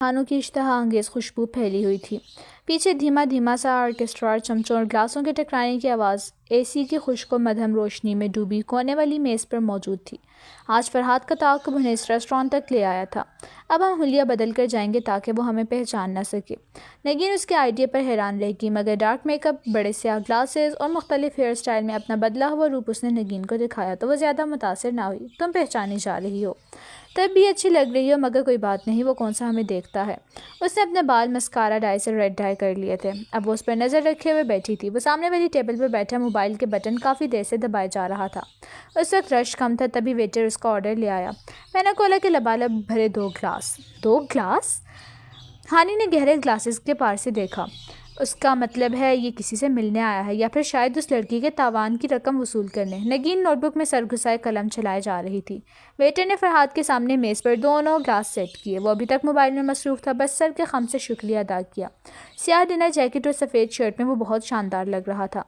کھانوں کی اشتہا انگیز خوشبو پھیلی ہوئی تھی۔ پیچھے دھیما دھیما سا آرکیسٹرا، چمچوں اور گلاسوں کے ٹکرانے کی آواز اے سی کی خشک و مدھم روشنی میں ڈوبی کونے والی میز پر موجود تھی۔ آج فرحات کا تعاقب انہیں اس ریسٹوران تک لے آیا تھا۔ اب ہم حلیہ بدل کر جائیں گے تاکہ وہ ہمیں پہچان نہ سکے۔ نگین اس کے آئیڈیا پر حیران رہ گئی، مگر ڈارک میک اپ، بڑے سیاہ گلاسز اور مختلف ہیئر سٹائل میں اپنا بدلا ہوا روپ اس نے نگین کو دکھایا تو وہ زیادہ متاثر نہ ہوئی۔ تم پہچانی جا رہی ہو، تب بھی اچھی لگ رہی ہو، مگر کوئی بات نہیں، وہ کون سا ہمیں دیکھتا ہے۔ اس نے اپنے بال مسکارا ڈائی سے ریڈ ڈائی کر لیے تھے۔ اب وہ اس پر نظر رکھے ہوئے بیٹھی تھی۔ وہ سامنے والی ٹیبل پر بیٹھا موبائل کے بٹن کافی دیر سے دبائے جا رہا تھا۔ اس وقت رش کم تھا، تبھی ویٹر اس کا آرڈر لے آیا۔ پینا کولا کے لبالب بھرے 2 گلاس۔ 2 گلاس؟ ہانی نے گہرے گلاسز کے پار سے دیکھا۔ اس کا مطلب ہے یہ کسی سے ملنے آیا ہے، یا پھر شاید اس لڑکی کے تاوان کی رقم وصول کرنے۔ نگین نوٹ بک میں سر گھسائے قلم چلائے جا رہی تھی۔ ویٹر نے فرحات کے سامنے میز پر دونوں گلاس سیٹ کیے۔ وہ ابھی تک موبائل میں مصروف تھا، بس سر کے خم سے شکریہ ادا کیا۔ سیاہ ڈنر جیکٹ اور سفید شرٹ میں وہ بہت شاندار لگ رہا تھا۔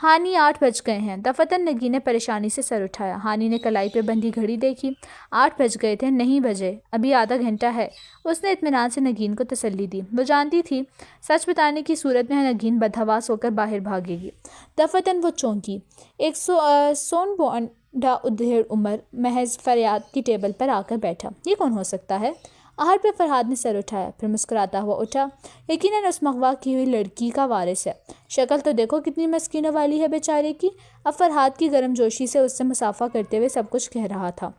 ہانی 8 بج گئے ہیں۔ دفتن نگین نے پریشانی سے سر اٹھایا۔ ہانی نے کلائی پہ بندھی گھڑی دیکھی۔ 8 بج گئے تھے، نہیں بجے، ابھی آدھا گھنٹہ ہے۔ اس نے اطمینان سے نگین کو تسلی دی۔ وہ جانتی تھی سچ بتانے کی صورت میں نگین بدحواس ہو کر باہر بھاگے گی۔ دفتن وہ چونکی۔ ایک سون بونڈا ادھیڑ عمر محض فریاد کی ٹیبل پر آ کر بیٹھا۔ یہ کون ہو سکتا ہے؟ آہر پہ فرحاد نے سر اٹھایا، پھر مسکراتا ہوا اٹھا۔ یقیناً اس مغوا کی ہوئی لڑکی کا وارث ہے۔ شکل تو دیکھو کتنی مسکینوں والی ہے بیچارے کی۔ اب فرحاد کی گرم جوشی سے اس سے مصافحہ کرتے ہوئے سب کچھ کہہ رہا تھا۔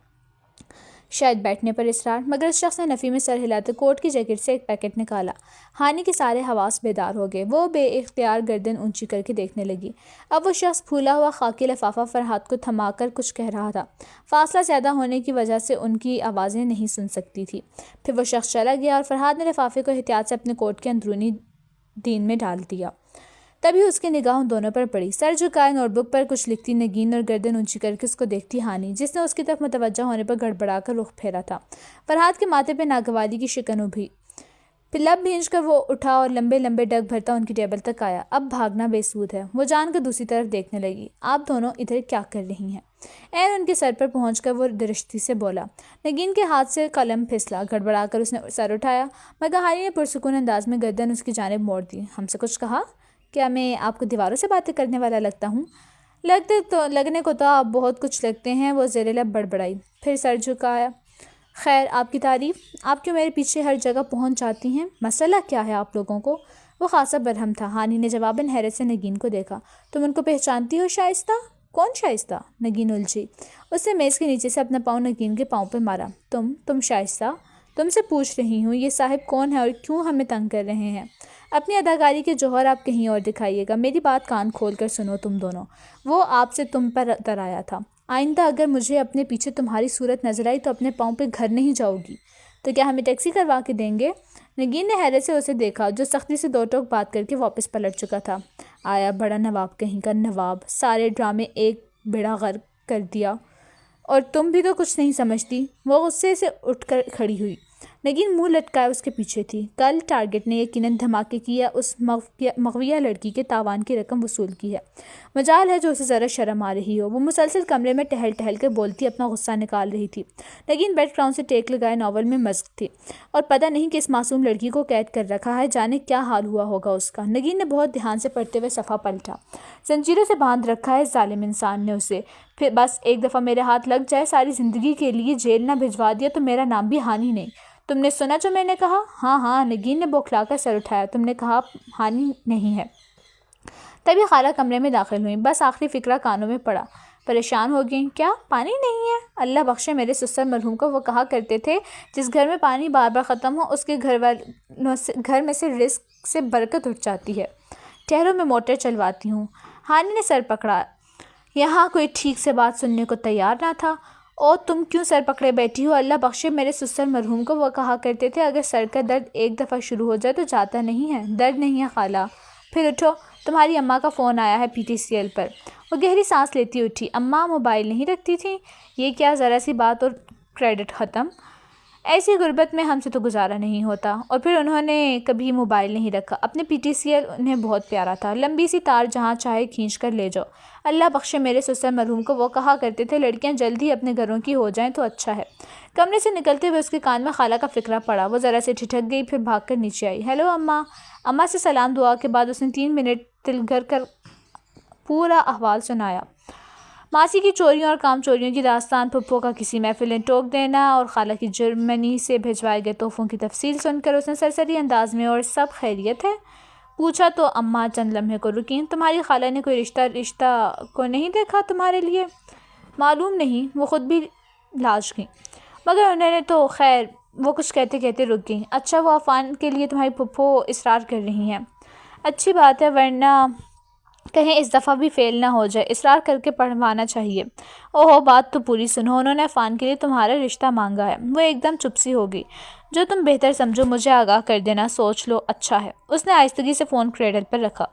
شاید بیٹھنے پر اصرار، مگر اس شخص نے نفی میں سر ہلاتے کوٹ کی جیکٹ سے ایک پیکٹ نکالا۔ ہانی کے سارے حواس بیدار ہو گئے۔ وہ بے اختیار گردن اونچی کر کے دیکھنے لگی۔ اب وہ شخص پھولا ہوا خاکی لفافہ فرحاد کو تھما کر کچھ کہہ رہا تھا۔ فاصلہ زیادہ ہونے کی وجہ سے ان کی آوازیں نہیں سن سکتی تھی۔ پھر وہ شخص چلا گیا اور فرحاد نے لفافے کو احتیاط سے اپنے کوٹ کے اندرونی دین میں ڈال دیا۔ تبھی اس کی نگاہ ان دونوں پر پڑی۔ سر جھکائے نوٹ بک پر کچھ لکھتی نگین اور گردن اونچی کر کے اس کو دیکھتی ہانی، جس نے اس کی طرف متوجہ ہونے پر گڑبڑا کر رخ پھیرا تھا۔ فرحاد کے ماتھے پہ ناگواری کی شکن ابھی۔ پھر لب بھینچ کر وہ اٹھا اور لمبے لمبے ڈگ بھرتا ان کی ٹیبل تک آیا۔ اب بھاگنا بے سود ہے، وہ جان کر دوسری طرف دیکھنے لگی۔ آپ دونوں ادھر کیا کر رہی ہیں؟ عین ان کے سر پر پہنچ کر وہ درشتی سے بولا۔ نگین کے ہاتھ سے قلم پھسلا، گڑبڑا کر اس نے سر اٹھایا، مگر ہانی نے پرسکون انداز میں گردن اس کی جانب موڑ دی۔ ہم سے کچھ کہا؟ کیا میں آپ کو دیواروں سے باتیں کرنے والا لگتا ہوں؟ لگنے کو تو آپ بہت کچھ لگتے ہیں، وہ زیر لب بڑبڑائی، پھر سر جھکایا۔ خیر، آپ کی تعریف؟ آپ کیوں میرے پیچھے ہر جگہ پہنچ جاتی ہیں؟ مسئلہ کیا ہے آپ لوگوں کو؟ وہ خاصا برہم تھا۔ ہانی نے جواباً حیرت سے نگین کو دیکھا۔ تم ان کو پہچانتی ہو شائستہ؟ کون شائستہ؟ نگین الجھی۔ اس نے میز کے نیچے سے اپنا پاؤں نگین کے پاؤں پہ مارا۔ تم شائستہ؟ تم سے پوچھ رہی ہوں، یہ صاحب کون ہے اور کیوں ہمیں تنگ کر رہے ہیں؟ اپنی اداکاری کے جوہر آپ کہیں اور دکھائیے گا، میری بات کان کھول کر سنو تم دونوں۔ وہ آپ سے تم پر اترایا تھا۔ آئندہ اگر مجھے اپنے پیچھے تمہاری صورت نظر آئی تو اپنے پاؤں پہ گھر نہیں جاؤ گی۔ تو کیا ہمیں ٹیکسی کروا کے دیں گے؟ نگین نے حیرت سے اسے دیکھا، جو سختی سے 2 ٹوک بات کر کے واپس پلٹ چکا تھا۔ آیا بڑا نواب کہیں کا نواب، سارے ڈرامے ایک بیڑا غرق کر دیا، اور تم بھی تو کچھ نہیں سمجھتی۔ وہ غصے سے اٹھ کر کھڑی ہوئی۔ نگین منہ لٹکائے اس کے پیچھے تھی۔ کل ٹارگٹ نے یقیناً دھماکے کی یا اس مغویہ لڑکی کے تاوان کی رقم وصول کی ہے۔ مجال ہے جو اسے ذرا شرم آ رہی ہو۔ وہ مسلسل کمرے میں ٹہل ٹہل کر بولتی اپنا غصہ نکال رہی تھی۔ نگین بیک گراؤنڈ سے ٹیک لگائے ناول میں مشغول تھی، اور پتہ نہیں کس معصوم لڑکی کو قید کر رکھا ہے، جانے کیا حال ہوا ہوگا اس کا۔ نگین نے بہت دھیان سے پڑھتے ہوئے صفحہ پلٹا۔ زنجیروں سے باندھ رکھا ہے ظالم انسان نے اسے، پھر بس ایک دفعہ میرے ہاتھ لگ جائے، ساری زندگی کے لیے جیل نہ بھجوا دیا تو میرا نام بھی ہانی نہیں۔ تم نے سنا جو میں نے کہا؟ ہاں، نگین نے بوکھلا کر سر اٹھایا۔ تم نے کہا ہانی نہیں ہے۔ تبھی خالہ کمرے میں داخل ہوئیں۔ بس آخری فقرہ کانوں میں پڑا۔ پریشان ہو گئیں۔ کیا پانی نہیں ہے؟ اللہ بخشے میرے سسر مرحوم کو، وہ کہا کرتے تھے جس گھر میں پانی بار بار ختم ہو اس کے گھر میں سے رزق سے برکت اٹھ جاتی ہے۔ ٹھہرو میں موٹر چلواتی ہوں۔ ہانی نے سر پکڑا۔ یہاں کوئی ٹھیک سے بات سننے کو تیار نہ تھا۔ او تم کیوں سر پکڑے بیٹھی ہو؟ اللہ بخشے میرے سسر مرحوم کو، وہ کہا کرتے تھے اگر سر کا درد ایک دفعہ شروع ہو جائے تو جاتا نہیں ہے۔ درد نہیں ہے خالہ۔ پھر اٹھو، تمہاری اماں کا فون آیا ہے PTCL پر۔ وہ گہری سانس لیتی اٹھی۔ اماں موبائل نہیں رکھتی تھیں؟ یہ کیا ذرا سی بات اور کریڈٹ ختم۔ ایسی غربت میں ہم سے تو گزارا نہیں ہوتا۔ اور پھر انہوں نے کبھی موبائل نہیں رکھا، اپنے PTCL انہیں بہت پیارا تھا، لمبی سی تار جہاں چاہے کھینچ کر لے جاؤ۔ اللہ بخشے میرے سسر مرحوم کو، وہ کہا کرتے تھے لڑکیاں جلد ہی اپنے گھروں کی ہو جائیں تو اچھا ہے۔ کمرے سے نکلتے ہوئے اس کے کان میں خالہ کا فقرہ پڑا، وہ ذرا سے ٹھٹک گئی، پھر بھاگ کر نیچے آئی۔ ہیلو اماں۔ اماں سے سلام دعا کے بعد اس نے 3 منٹ دل گھر کر پورا احوال سنایا، ماسی کی چوریوں اور کام چوریوں کی داستان، پھپھو کا کسی محفل میں ٹوک دینا اور خالہ کی جرمنی سے بھجوائے گئے تحفوں کی تفصیل سن کر اس نے سرسری انداز میں اور سب خیریت ہے پوچھا تو اماں چند لمحے کو رکیں۔ تمہاری خالہ نے کوئی رشتہ کو نہیں دیکھا تمہارے لیے؟ معلوم نہیں، وہ خود بھی لاج گئیں، مگر انہوں نے تو خیر، وہ کچھ کہتے کہتے رک گئیں۔ اچھا، وہ عفان کے لیے تمہاری پھپھو اصرار کر رہی ہیں؟ اچھی بات ہے، ورنہ کہیں اس دفعہ بھی فیل نہ ہو جائے، اصرار کر کے پڑھوانا چاہیے۔ اوہو، بات تو پوری سنو، انہوں نے عفان کے لیے تمہارا رشتہ مانگا ہے۔ وہ ایک دم چپ سی ہو گئی۔ جو تم بہتر سمجھو، مجھے آگاہ کر دینا، سوچ لو، اچھا ہے۔ اس نے آہستگی سے فون کریڈل پر رکھا،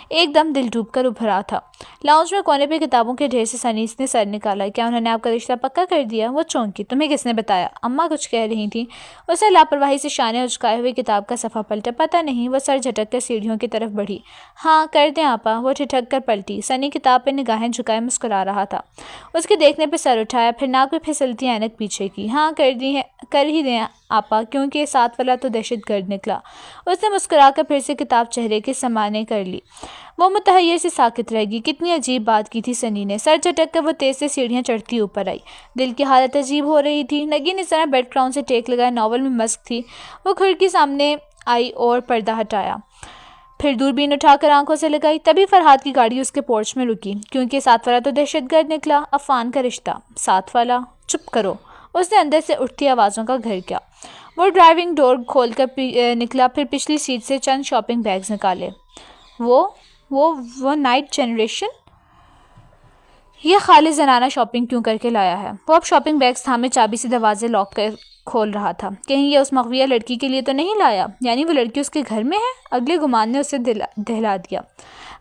ایک دم دل ڈوب کر ابھرا تھا۔ لاؤنج میں کونے پہ کتابوں کے ڈھیر سے سنیس نے سر نکالا۔ کیا انہوں نے آپ کا رشتہ پکا کر دیا؟ وہ چونکی۔ تمہیں کس نے بتایا؟ اماں کچھ کہہ رہی تھیں۔ اس نے لاپرواہی سے شانے اچکائے ہوئے کتاب کا صفحہ پلٹا۔ پتہ نہیں۔ وہ سر جھٹک کر سیڑھیوں کی طرف بڑھی۔ ہاں کر دیں آپا۔ وہ ٹھٹک کر پلٹی۔ سنی کتاب پہ نگاہیں جھکائے مسکرا رہا تھا۔ اس کے دیکھنے پہ سر اٹھایا، پھر ناک پہ پھسلتی اینک پیچھے کی۔ ہاں کر ہی دیں آپا، کیونکہ ساتھ والا تو دہشت گرد نکلا۔ اس نے مسکرا کر پھر سے کتاب چہرے کے سامنے کر لی۔ وہ متحیر سے ساکت رہ گئی۔ کتنی عجیب بات کی تھی سنی نے۔ سر جھٹک کر وہ تیز سے سیڑھیاں چڑھتی اوپر آئی۔ دل کی حالت عجیب ہو رہی تھی۔ نگین اس طرح بیک گراؤنڈ سے ٹیک لگائے ناول میں مست تھی۔ وہ کھڑکی سامنے آئی اور پردہ ہٹایا، پھر دوربین اٹھا کر آنکھوں سے لگائی۔ تبھی فرحاد کی گاڑی اس کے پورچ میں رکی۔ کیونکہ ساتھ والا تو دہشت گرد نکلا، عفان کا رشتہ، ساتھ والا۔ چپ کرو، اس نے اندر سے اٹھتی آوازوں کا گھر کیا۔ وہ ڈرائیونگ ڈور کھول کر نکلا، پھر پچھلی سیٹ سے چند شاپنگ بیگز نکالے۔ وہ نائٹ جنریشن، یہ خالص زنانہ شاپنگ کیوں کر کے لایا ہے؟ وہ اب شاپنگ بیگز تھامے چابی سے دروازے لاک کر کھول رہا تھا۔ کہیں یہ اس مغویہ لڑکی کے لیے تو نہیں لایا؟ یعنی وہ لڑکی اس کے گھر میں ہے؟ اگلے گمان نے اسے دہلا دیا۔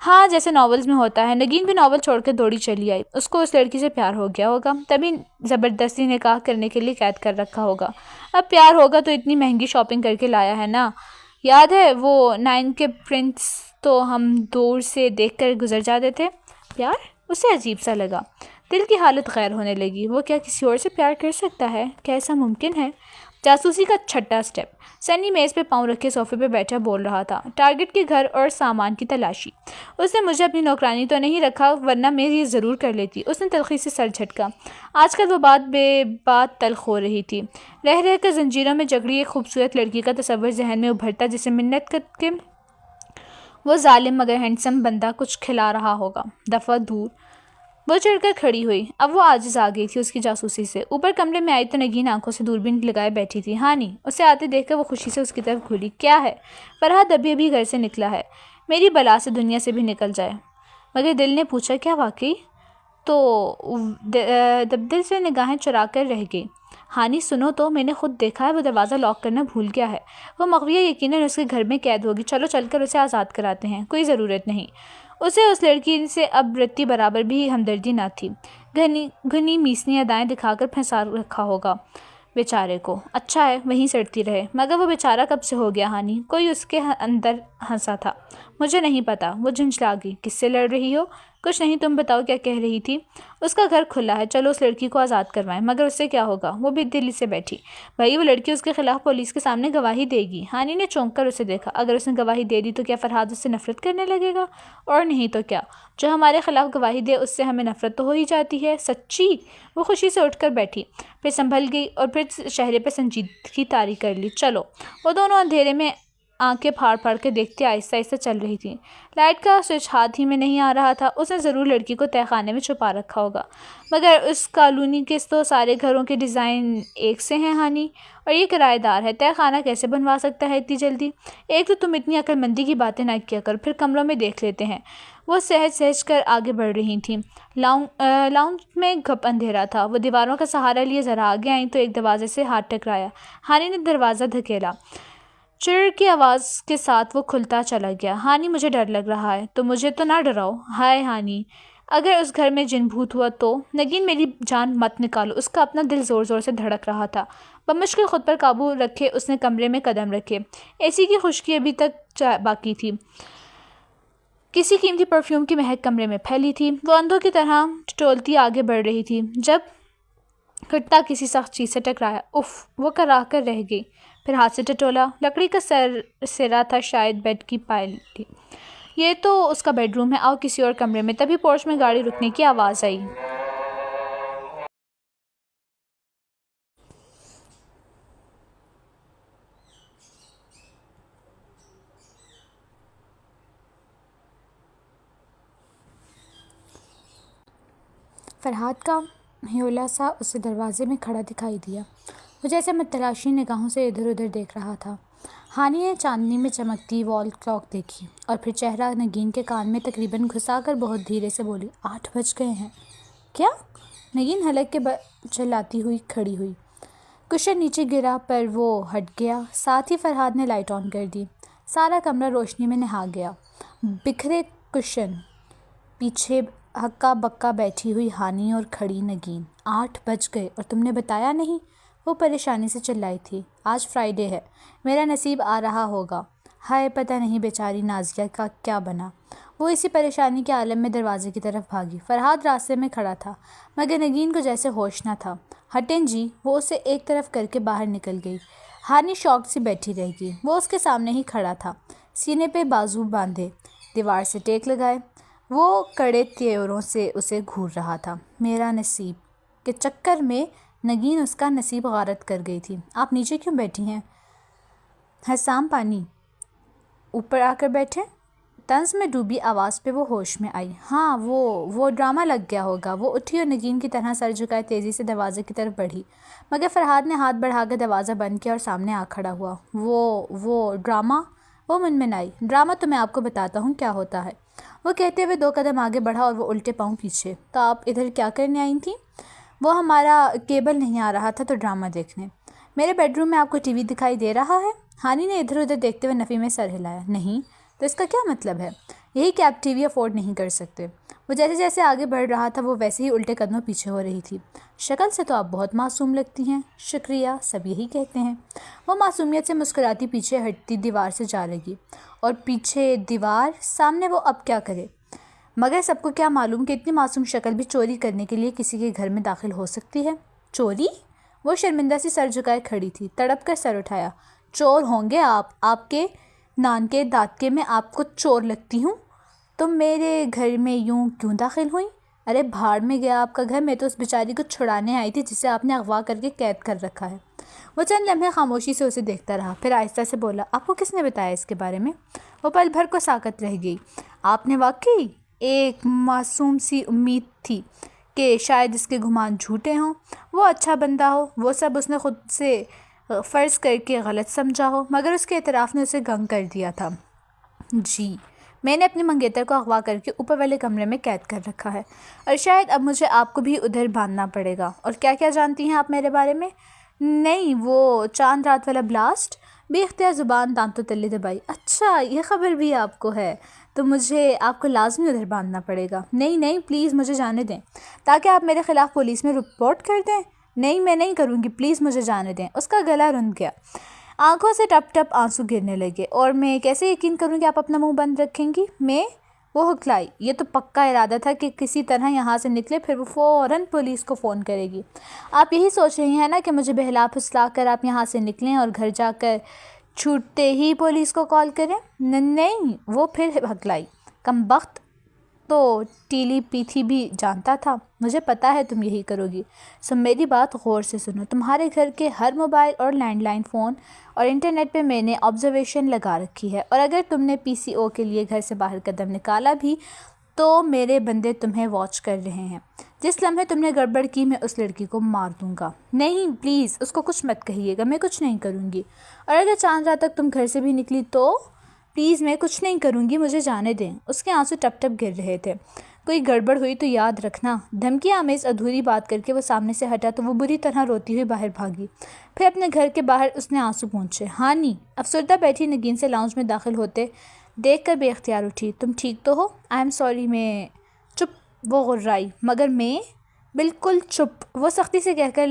ہاں، جیسے ناولز میں ہوتا ہے۔ نگین بھی ناول چھوڑ کر دوڑی چلی آئی۔ اس کو اس لڑکی سے پیار ہو گیا ہوگا، تبھی زبردستی نکاح کرنے کے لیے قید کر رکھا ہوگا۔ اب پیار ہوگا تو اتنی مہنگی شاپنگ کر کے لایا ہے نا۔ یاد ہے وہ 9 کے پرنٹس تو ہم دور سے دیکھ کر گزر جاتے تھے۔ پیار؟ اسے عجیب سا لگا، دل کی حالت غیر ہونے لگی۔ وہ کیا کسی اور سے پیار کر سکتا ہے؟ کیا ایسا ممکن ہے؟ جاسوسی کا چھٹا سٹیپ۔ سنی میز پہ پاؤں رکھے صوفے پہ بیٹھا بول رہا تھا، ٹارگٹ کے گھر اور سامان کی تلاشی۔ اس نے مجھے اپنی نوکرانی تو نہیں رکھا، ورنہ میں یہ ضرور کر لیتی۔ اس نے تلخی سے سر جھٹکا۔ آج کل وہ بات بے بات تلخ ہو رہی تھی۔ رہ رہ کر زنجیروں میں جکڑی ایک خوبصورت لڑکی کا تصور ذہن میں ابھرتا، جسے منت کر کے وہ ظالم مگر ہینڈسم بندہ کچھ کھلا رہا ہوگا۔ دفعہ دور۔ وہ چڑھ کر کھڑی ہوئی۔ اب وہ عاجز آ گئی تھی اس کی جاسوسی سے۔ اوپر کمرے میں آئی تو نگین آنکھوں سے دوربین لگائے بیٹھی تھی۔ ہاں نہیں، اسے آتے دیکھ کر وہ خوشی سے اس کی طرف گھوری۔ کیا ہے؟ فرحاد ابھی گھر سے نکلا ہے، میری بلا سے دنیا سے بھی نکل جائے۔ مگر دل نے پوچھا، کیا واقعی؟ تو دبدل سے نگاہیں چرا کر رہ گئی۔ ہانی سنو تو، میں نے خود دیکھا ہے، وہ دروازہ لاک کرنا بھول گیا ہے۔ وہ مغویہ یقیناً اس کے گھر میں قید ہوگی۔ چلو چل کر اسے آزاد کراتے ہیں۔ کوئی ضرورت نہیں، اسے اس لڑکی سے اب رتی برابر بھی ہمدردی نہ تھی۔ گھنی میسنی ادائیں دکھا کر پھنسا رکھا ہوگا بیچارے کو۔ اچھا ہے، وہیں سڑتی رہے۔ مگر وہ بیچارہ کب سے ہو گیا ہانی؟ کوئی اس کے اندر ہنسا تھا۔ مجھے نہیں پتا، وہ جھنجھلا گئی۔ کس سے لڑ رہی ہو؟ کچھ نہیں، تم بتاؤ کیا کہہ رہی تھی؟ اس کا گھر کھلا ہے، چلو اس لڑکی کو آزاد کروائیں۔ مگر اس سے کیا ہوگا؟ وہ بھی دلی سے بیٹھی۔ بھائی، وہ لڑکی اس کے خلاف پولیس کے سامنے گواہی دے گی۔ ہانی نے چونک کر اسے دیکھا۔ اگر اس نے گواہی دے دی تو کیا فرحاد اس سے نفرت کرنے لگے گا؟ اور نہیں تو کیا، جو ہمارے خلاف گواہی دے اس سے ہمیں نفرت تو ہو ہی جاتی ہے۔ سچی؟ وہ خوشی سے اٹھ کر بیٹھی، پھر سنبھل گئی اور پھر چہرے پہ سنجیدگی طاری کر لی۔ چلو۔ وہ دونوں اندھیرے میں آنکھیں پھاڑ پھاڑ کے دیکھتے آہستہ آہستہ چل رہی تھی۔ لائٹ کا سوئچ ہاتھ ہی میں نہیں آ رہا تھا۔ اس نے ضرور لڑکی کو تہہ خانے میں چھپا رکھا ہوگا۔ مگر اس کالونی کے تو سارے گھروں کے ڈیزائن ایک سے ہیں ہانی، اور یہ کرایہ دار ہے، تہہ خانہ کیسے بنوا سکتا ہے اتنی جلدی؟ ایک تو تم اتنی عقل مندی کی باتیں نہ کیا کرو، پھر کمروں میں دیکھ لیتے ہیں۔ وہ سہج سہج کر آگے بڑھ رہی تھیں۔ لاؤنج میں گھپ اندھیرا تھا۔ وہ دیواروں کا سہارا لیے ذرا آگے آئیں تو ایک دروازے سے ہاتھ ٹکرایا۔ ہانی نے دروازہ دھکیلا۔ چڑ کی آواز کے ساتھ وہ کھلتا چلا گیا۔ ہانی، مجھے ڈر لگ رہا ہے۔ تو مجھے تو نہ ڈراؤ۔ ہائے ہانی، اگر اس گھر میں جن بھوت ہوا تو؟ نگین، میری جان مت نکالو۔ اس کا اپنا دل زور زور سے دھڑک رہا تھا۔ بمشکل خود پر قابو رکھے اس نے کمرے میں قدم رکھے۔ اے سی کی خشکی ابھی تک باقی تھی، کسی قیمتی پرفیوم کی مہک کمرے میں پھیلی تھی۔ وہ اندھوں کی طرح ٹٹولتی آگے بڑھ رہی تھی جب کھٹتا کسی سخت چیز سے ٹکرایا۔ اف، وہ کراہ کر رہ گئی، پھر ہاتھ سے ٹٹولا۔ لکڑی کا سرا تھا، شاید بیڈ کی پائل تھی۔ یہ تو اس کا بیڈ روم ہے، آؤ کسی اور کمرے میں۔ تبھی پورچ میں گاڑی رکنے کی آواز آئی۔ فرحاد کا ہیولا سا اسے دروازے میں کھڑا دکھائی دیا۔ وہ جیسے متلاشی نگاہوں سے ادھر ادھر دیکھ رہا تھا۔ ہانی نے چاندنی میں چمکتی وال کلاک دیکھی اور پھر چہرہ نگین کے کان میں تقریباً گھسا کر بہت دھیرے سے بولی، 8 بج گئے ہیں۔ کیا؟ نگین حلق کے بل چلاتی ہوئی کھڑی ہوئی۔ کشن نیچے گرا پر وہ ہٹ گیا، ساتھ ہی فرحاد نے لائٹ آن کر دی۔ سارا کمرہ روشنی میں نہا گیا۔ بکھرے کشن، پیچھے ہکا بکا بیٹھی ہوئی ہانی اور کھڑی نگین۔ 8 بج گئے اور تم نے بتایا نہیں؟ وہ پریشانی سے چلائی تھی۔ آج فرائیڈے ہے، میرا نصیب آ رہا ہوگا۔ ہائے، پتہ نہیں بیچاری نازیہ کا کیا بنا۔ وہ اسی پریشانی کے عالم میں دروازے کی طرف بھاگی۔ فرحاد راستے میں کھڑا تھا مگر نگین کو جیسے ہوش نہ تھا۔ ہٹیں جی، وہ اسے ایک طرف کر کے باہر نکل گئی۔ ہانی شاکڈ سی بیٹھی رہ گئی۔ وہ اس کے سامنے ہی کھڑا تھا، سینے پہ بازو باندھے، دیوار سے ٹیک لگائے۔ وہ کڑے تیوروں سے اسے گھور رہا تھا۔ میرا نصیب کے چکر میں نگین اس کا نصیب غارت کر گئی تھی۔ آپ نیچے کیوں بیٹھی ہیں؟ حسام پانی اوپر آ کر بیٹھے۔ طنز میں ڈوبی آواز پہ وہ ہوش میں آئی۔ ہاں، وہ ڈرامہ لگ گیا ہوگا۔ وہ اٹھی اور نگین کی طرح سر جھکائے تیزی سے دروازے کی طرف بڑھی مگر فرحاد نے ہاتھ بڑھا کر دروازہ بند کیا اور سامنے آ کھڑا ہوا۔ وہ ڈرامہ؟ وہ منمنائی۔ ڈرامہ تو میں آپ کو بتاتا ہوں کیا ہوتا ہے۔ وہ کہتے ہوئے 2 قدم آگے بڑھا اور وہ الٹے پاؤں پیچھے۔ تو آپ ادھر کیا کرنے آئی تھیں؟ وہ ہمارا کیبل نہیں آ رہا تھا تو ڈرامہ دیکھنے۔ میرے بیڈ روم میں آپ کو ٹی وی دکھائی دے رہا ہے؟ ہانی نے ادھر ادھر دیکھتے ہوئے نفی میں سر ہلایا۔ نہیں، تو اس کا کیا مطلب ہے؟ یہی کہ آپ ٹی وی افورڈ نہیں کر سکتے۔ وہ جیسے جیسے آگے بڑھ رہا تھا وہ ویسے ہی الٹے قدموں پیچھے ہو رہی تھی۔ شکل سے تو آپ بہت معصوم لگتی ہیں۔ شکریہ، سب یہی کہتے ہیں۔ وہ معصومیت سے مسکراتی پیچھے ہٹتی دیوار سے جا لگی۔ اور پیچھے دیوار، سامنے وہ اب کیا کرے؟ مگر سب کو کیا معلوم کہ اتنی معصوم شکل بھی چوری کرنے کے لیے کسی کے گھر میں داخل ہو سکتی ہے۔ چوری؟ وہ شرمندہ سی سر جھکائے کھڑی تھی، تڑپ کر سر اٹھایا۔ چور ہوں گے آپ کے نان کے دادکے میں آپ کو چور لگتی ہوں؟ تم میرے گھر میں یوں کیوں داخل ہوئیں؟ ارے بھاڑ میں گیا آپ کا گھر، میں تو اس بیچاری کو چھڑانے آئی تھی جسے آپ نے اغوا کر کے قید کر رکھا ہے۔ وہ چند لمحے خاموشی سے اسے دیکھتا رہا، پھر آہستہ سے بولا، آپ کو کس نے بتایا اس کے بارے میں؟ وہ پل بھر کو ساکت رہ گئی۔ آپ نے واقعی؟ ایک معصوم سی امید تھی کہ شاید اس کے گمان جھوٹے ہوں، وہ اچھا بندہ ہو، وہ سب اس نے خود سے فرض کر کے غلط سمجھا ہو، مگر اس کے اعتراف نے اسے گنگ کر دیا تھا۔ جی، میں نے اپنے منگیتر کو اغوا کر کے اوپر والے کمرے میں قید کر رکھا ہے، اور شاید اب مجھے آپ کو بھی ادھر باندھنا پڑے گا۔ اور کیا کیا جانتی ہیں آپ میرے بارے میں؟ نہیں، وہ چاند رات والا بلاسٹ؟ بے اختیار زبان دانتوں تلے دبائی۔ اچھا، یہ خبر بھی آپ کو ہے؟ تو مجھے آپ کو لازمی ادھر باندھنا پڑے گا۔ نہیں، پلیز مجھے جانے دیں، تاکہ آپ میرے خلاف پولیس میں رپورٹ کر دیں۔ نہیں، میں نہیں کروں گی، پلیز مجھے جانے دیں۔ اس کا گلا رند گیا، آنکھوں سے ٹپ ٹپ آنسو گرنے لگے۔ اور میں کیسے یقین کروں کہ آپ اپنا منہ بند رکھیں گی؟ وہ ہکلائی۔ یہ تو پکا ارادہ تھا کہ کسی طرح یہاں سے نکلے، پھر وہ فوراً پولیس کو فون کرے گی۔ آپ یہی سوچ رہی ہیں نا کہ مجھے بہلا پھسلا کر آپ یہاں سے نکلیں اور گھر جا کر چھوٹتے ہی پولیس کو کال کریں؟ نہیں، وہ پھر ہکلائی۔ کمبخت، تو ٹیلی پیتھی بھی جانتا تھا، مجھے پتا ہے تم یہی کرو گی۔ سو میری بات غور سے سنو، تمہارے گھر کے ہر موبائل اور لینڈ لائن فون اور انٹرنیٹ پہ میں نے آبزرویشن لگا رکھی ہے، اور اگر تم نے پی سی او کے لیے گھر سے باہر قدم نکالا بھی تو میرے بندے تمہیں واچ کر رہے ہیں۔ جس لمحے تم نے گڑبڑ کی میں اس لڑکی کو مار دوں گا۔ نہیں، پلیز اس کو کچھ مت کہیے گا، میں کچھ نہیں کروں گی۔ اور اگر چاند رات تک تم گھر سے بھی نکلی تو پلیز میں کچھ نہیں کروں گی، مجھے جانے دیں۔ اس کے آنسو ٹپ ٹپ گر رہے تھے۔ کوئی گڑبڑ ہوئی تو یاد رکھنا۔ دھمکی آمیز ادھوری بات کر کے وہ سامنے سے ہٹا تو وہ بری طرح روتی ہوئی باہر بھاگی۔ پھر اپنے گھر کے باہر اس نے آنسو پونچھے۔ ہانی افسردہ بیٹھی نگین سے لاؤنج میں داخل ہوتے دیکھ کر بے اختیار اٹھی۔ تم ٹھیک تو ہو؟ آئی ایم سوری، میں چپ، وہ غرائی۔ مگر میں بالکل چپ، وہ سختی سے کہہ کر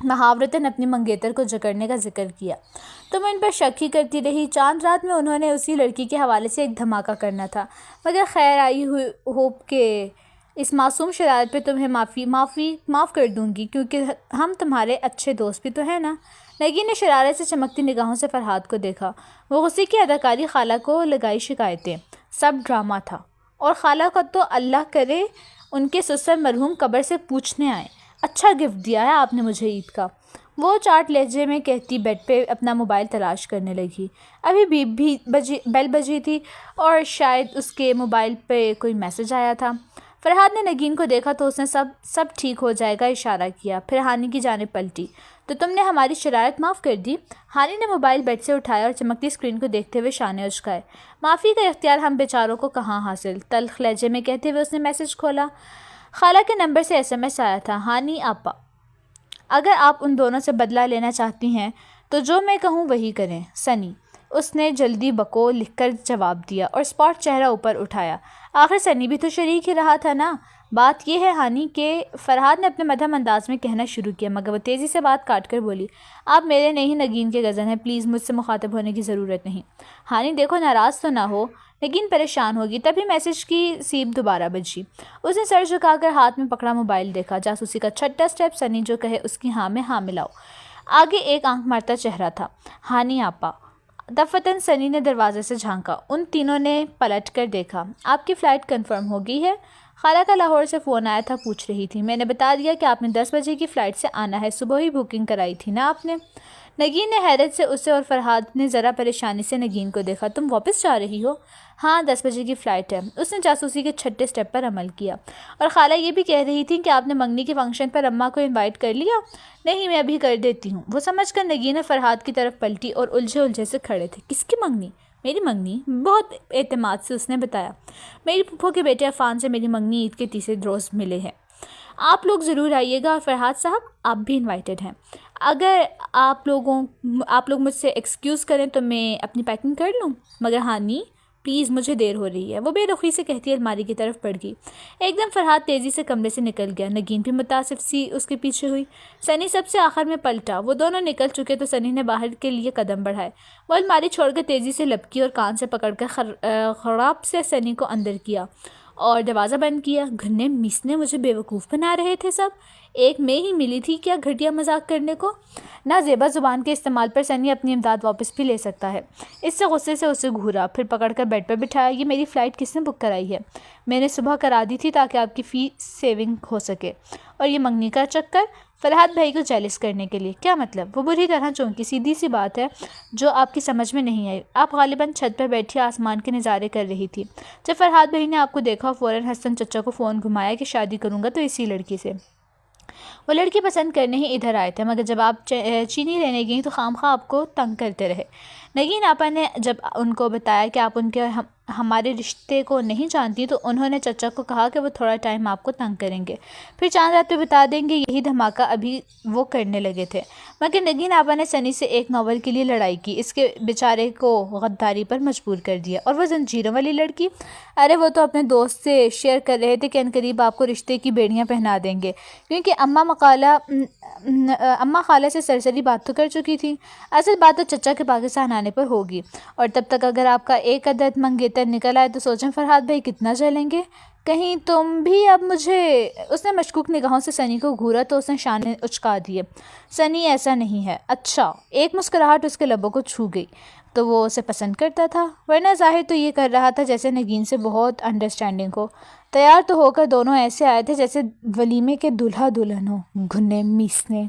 محاورتاً اپنی منگیتر کو جکڑنے کا ذکر کیا۔ تو میں ان پر شک ہی کرتی رہی۔ چاند رات میں انہوں نے اسی لڑکی کے حوالے سے ایک دھماکہ کرنا تھا، مگر خیر آئی ہوپ کہ اس معصوم شرارت پہ تمہیں معاف کر دوں گی، کیونکہ ہم تمہارے اچھے دوست بھی تو ہیں نا۔ نگین نے شرارت سے چمکتی نگاہوں سے فرحاد کو دیکھا۔ وہ غصے کی اداکاری خالہ کو لگائی شکایتیں، سب ڈرامہ تھا، اور خالہ کا تو اللہ کرے ان کے سسر مرحوم قبر سے پوچھنے آئیں۔ اچھا گفٹ دیا ہے آپ نے مجھے عید کا، وہ چاٹ لہجے میں کہتی بیڈ پہ اپنا موبائل تلاش کرنے لگی۔ ابھی بیل بجی تھی اور شاید اس کے موبائل پہ کوئی میسج آیا تھا۔ فرحاد نے نگین کو دیکھا تو اس نے سب ٹھیک ہو جائے گا اشارہ کیا، پھر ہانی کی جانب پلٹی۔ تو تم نے ہماری شرارت معاف کر دی؟ ہانی نے موبائل بیڈ سے اٹھایا اور چمکتی اسکرین کو دیکھتے ہوئے شانے اچکائے۔ معافی کا اختیار ہم بیچاروں کو کہاں حاصل، تلخ لہجے میں کہتے ہوئے اس نے میسج کھولا۔ خالہ کے نمبر سے SMS آیا تھا۔ ہانی آپا، اگر آپ ان دونوں سے بدلہ لینا چاہتی ہیں تو جو میں کہوں وہی کریں۔ سنی، اس نے جلدی بکو لکھ کر جواب دیا اور اسپاٹ چہرہ اوپر اٹھایا۔ آخر سنی بھی تو شریک ہی رہا تھا نا۔ بات یہ ہے ہانی کہ فرحاد نے اپنے مدھم انداز میں کہنا شروع کیا، مگر وہ تیزی سے بات کاٹ کر بولی، آپ میرے نہیں نگین کے غزل ہیں، پلیز مجھ سے مخاطب ہونے کی ضرورت نہیں۔ ہانی دیکھو ناراض تو نہ ہو، نگین پریشان ہوگی۔ تبھی میسج کی سیپ دوبارہ بجی۔ اس نے سر جھکا کر ہاتھ میں پکڑا موبائل دیکھا۔ جاسوسی کا چھٹا سٹیپ، سنی جو کہے اس کی ہاں میں ہاں ملاؤ۔ آگے ایک آنکھ مارتا چہرہ تھا۔ ہانی آپا۔ دفتن سنی نے دروازے سے جھانکا۔ ان تینوں نے پلٹ کر دیکھا۔ آپ کی فلائٹ کنفرم ہو گئی ہے؟ خالہ کا لاہور سے فون آیا تھا، پوچھ رہی تھی۔ میں نے بتا دیا کہ آپ نے 10 بجے کی فلائٹ سے آنا ہے، صبح ہی بکنگ کرائی تھی نا آپ نے۔ نگین نے حیرت سے اسے اور فرحاد نے ذرا پریشانی سے نگین کو دیکھا۔ تم واپس جا رہی ہو؟ ہاں 10 بجے کی فلائٹ ہے۔ اس نے جاسوسی کے چھٹے سٹیپ پر عمل کیا۔ اور خالہ یہ بھی کہہ رہی تھی کہ آپ نے منگنی کے فنکشن پر اماں کو انوائٹ کر لیا؟ نہیں میں ابھی کر دیتی ہوں، وہ سمجھ کر نگین نے فرحاد کی طرف پلٹی اور الجھے سے کھڑے تھے۔ کس کی منگنی؟ میری منگنی؟ بہت اعتماد سے اس نے بتایا، میری پھپھو کے بیٹے عفان سے میری منگنی عید کے تیسرے روز ملے ہیں۔ آپ لوگ ضرور آئیے گا، اور فرحاد صاحب آپ بھی انوائٹڈ ہیں۔ اگر آپ لوگ مجھ سے ایکسکیوز کریں تو میں اپنی پیکنگ کر لوں؟ مگر ہانی پلیز مجھے دیر ہو رہی ہے، وہ بے رخی سے کہتی الماری کی طرف بڑھ گئی۔ ایک دم فرحاد تیزی سے کمرے سے نکل گیا۔ نگین بھی متاسف سی اس کے پیچھے ہوئی۔ سنی سب سے آخر میں پلٹا۔ وہ دونوں نکل چکے تو سنی نے باہر کے لیے قدم بڑھائے۔ وہ الماری چھوڑ کر تیزی سے لپکی اور کان سے پکڑ کر خراب سے سنی کو اندر کیا اور دروازہ بند کیا۔ گھنے میسنے مجھے بیوقوف بنا رہے تھے سب، ایک میں ہی ملی تھی کیا گھٹیا مذاق کرنے کو؟ نہ زیبا زبان کے استعمال پر سنی اپنی امداد واپس بھی لے سکتا ہے۔ اس سے غصے سے اسے گھورا، پھر پکڑ کر بیڈ پر بٹھایا۔ یہ میری فلائٹ کس نے بک کرائی ہے؟ میں نے صبح کرا دی تھی تاکہ آپ کی فی سیونگ ہو سکے۔ اور یہ منگنی کا چکر فرحاد بھائی کو جیلس کرنے کے لیے؟ کیا مطلب؟ وہ بری طرح چونکی۔ سیدھی سی بات ہے جو آپ کی سمجھ میں نہیں آئی۔ آپ غالباً چھت پر بیٹھی آسمان کے نظارے کر رہی تھی جب فرحاد بھائی نے آپ کو دیکھا، فوراً حسن چچا کو فون گھمایا کہ شادی کروں گا تو اسی لڑکی سے۔ وہ لڑکی پسند کرنے ہی ادھر آئے تھے، مگر جب آپ چینی لینے گئیں تو خواہ آپ کو تنگ کرتے رہے۔ نگین آپا نے جب ان کو بتایا کہ آپ ان کے ہمارے رشتے کو نہیں جانتی تو انہوں نے چچا کو کہا کہ وہ تھوڑا ٹائم آپ کو تنگ کریں گے، پھر چاند رات پہ بتا دیں گے۔ یہی دھماکہ ابھی وہ کرنے لگے تھے، مگر نگین آپا نے سنی سے ایک ناول کے لیے لڑائی کی، اس کے بیچارے کو غداری پر مجبور کر دیا۔ اور وہ زنجیروں والی لڑکی؟ ارے وہ تو اپنے دوست سے شیئر کر رہے تھے کہ عنقریب آپ کو رشتے کی بیڑیاں پہنا دیں گے، کیونکہ اماں خالہ سے سرسری بات تو کر چکی تھی۔ اصل بات تو چچا کے پاکستان آنے پر ہوگی، اور تب تک اگر آپ کا ایک عدد منگیتر نکل آئے تو سوچیں فرحاد بھائی کتنا جلیں گے۔ کہیں تم بھی اب مجھے۔ اس نے مشکوک نگاہوں سے سنی کو گھورا تو اس نے شانے اچکا دیے۔ سنی ایسا نہیں ہے۔ اچھا؟ ایک مسکراہٹ اس کے لبوں کو چھو گئی۔ تو وہ اسے پسند کرتا تھا، ورنہ ظاہر تو یہ کر رہا تھا جیسے نگین سے بہت انڈرسٹینڈنگ ہو۔ تیار تو ہو کر دونوں ایسے آئے تھے جیسے ولیمے کے دلہا دلہن ہو۔ گھنے میسنے